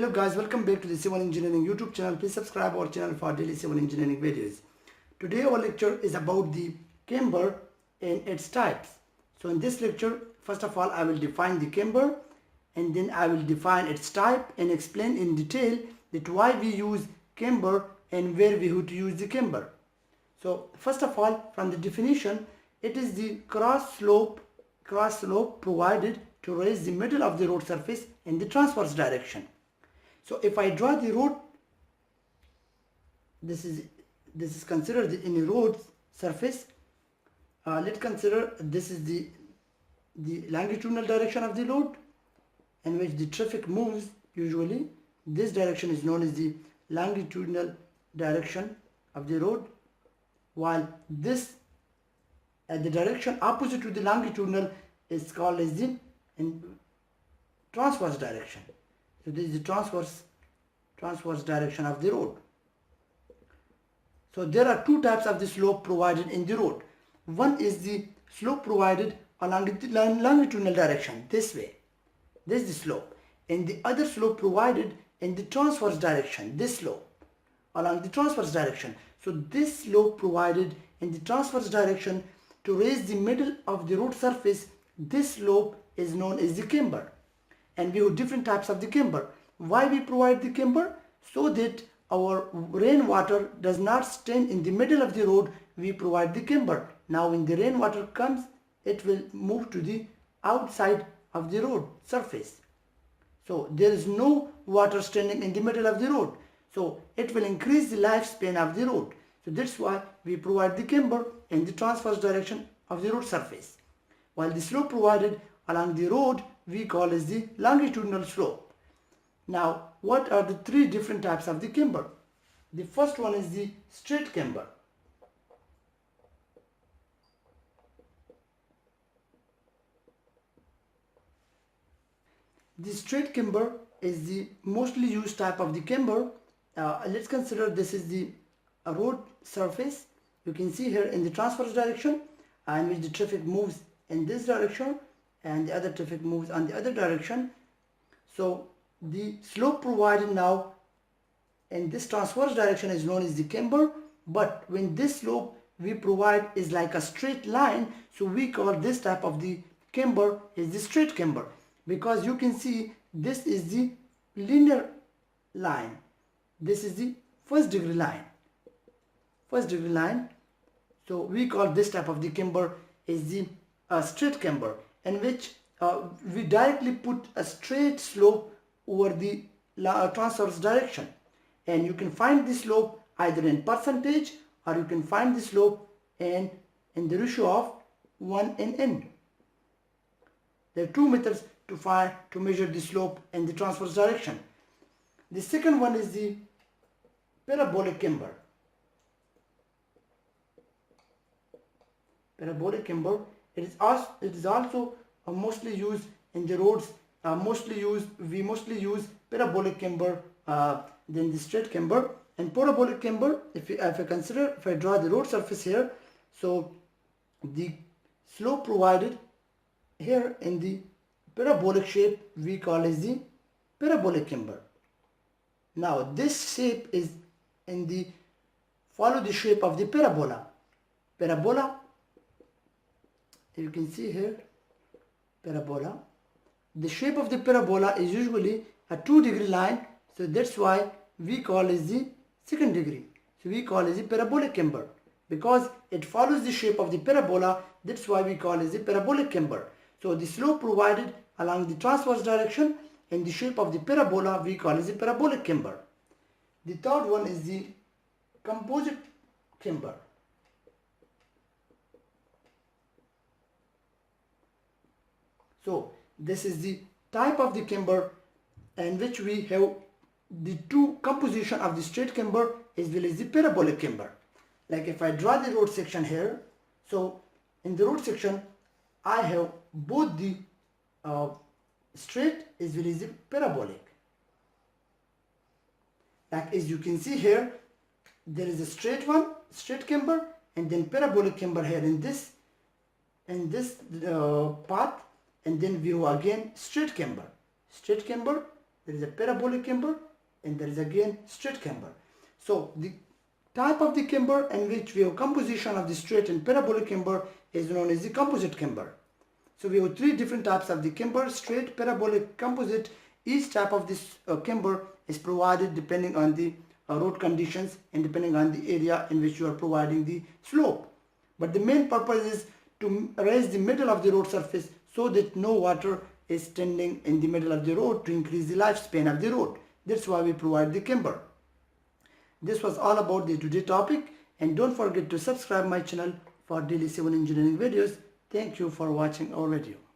Hello guys, welcome back to the Civil Engineering YouTube channel. Please subscribe our channel for daily civil engineering videos. Today our lecture is about the camber and its types. So in this lecture, first of all I will define the camber and then I will define its type and explain in detail that why we use camber and where we would use the camber. So first of all, from the definition, it is the cross slope provided to raise the middle of the road surface in the transverse direction. So if I draw the road, this is considered in a road surface. Let's consider this is the longitudinal direction of the road in which the traffic moves. Usually this direction is known as the longitudinal direction of the road, while this the direction opposite to the longitudinal is called as the transverse direction. So this is the transverse direction of the road. So there are two types of the slope provided in the road. One is the slope provided along the longitudinal direction, this way. This is the slope. And the other slope provided in the transverse direction, this slope, along the transverse direction. So this slope provided in the transverse direction to raise the middle of the road surface, this slope is known as the camber. And we have different types of the camber. Why we provide the camber? So that our rainwater does not stand in the middle of the road, we provide the camber. Now when the rainwater comes, it will move to the outside of the road surface. So there is no water standing in the middle of the road. So it will increase the lifespan of the road. So that's why we provide the camber in the transverse direction of the road surface. While the slope provided along the road we call as the longitudinal slope. Now what are the three different types of the camber? The first one is the straight camber. The straight camber is the mostly used type of the camber. Let's consider this is the road surface. You can see here in the transverse direction in which the traffic moves in this direction and the other traffic moves on the other direction. So the slope provided now in this transverse direction is known as the camber, but when this slope we provide is like a straight line, so we call this type of the camber is the straight camber, because you can see this is the linear line, this is the first degree line, so we call this type of the camber is the straight camber, in which we directly put a straight slope over the transverse direction, and you can find the slope either in percentage or you can find the slope in the ratio of 1 in n. There are two methods to measure the slope in the transverse direction. The second one is the parabolic camber. Parabolic camber, it is also mostly used in the roads. We mostly use parabolic camber than the straight camber. And parabolic camber, if I draw the road surface here, so the slope provided here in the parabolic shape we call as the parabolic camber. Now this shape is in the follow the shape of the parabola. You can see here parabola. The shape of the parabola is usually a 2-degree line, so that's why we call as the second degree. So we call as the parabolic camber, because it follows the shape of the parabola. That's why we call as the parabolic camber. So the slope provided along the transverse direction and the shape of the parabola we call as the parabolic camber. The third one is the composite camber. So this is the type of the camber in which we have the two composition of the straight camber as well as the parabolic camber. Like if I draw the road section here, so in the road section I have both the straight as well as the parabolic. Like as you can see here, there is a straight camber, and then parabolic camber here in this path, and then we have again straight camber, There is a parabolic camber and there is again straight camber. So the type of the camber in which we have composition of the straight and parabolic camber is known as the composite camber. So we have three different types of the camber: straight, parabolic, composite. Each type of this camber is provided depending on the road conditions and depending on the area in which you are providing the slope. But the main purpose is to raise the middle of the road surface so that no water is standing in the middle of the road to increase the lifespan of the road. That's why we provide the camber. This was all about the today topic, and don't forget to subscribe my channel for daily civil engineering videos. Thank you for watching our video.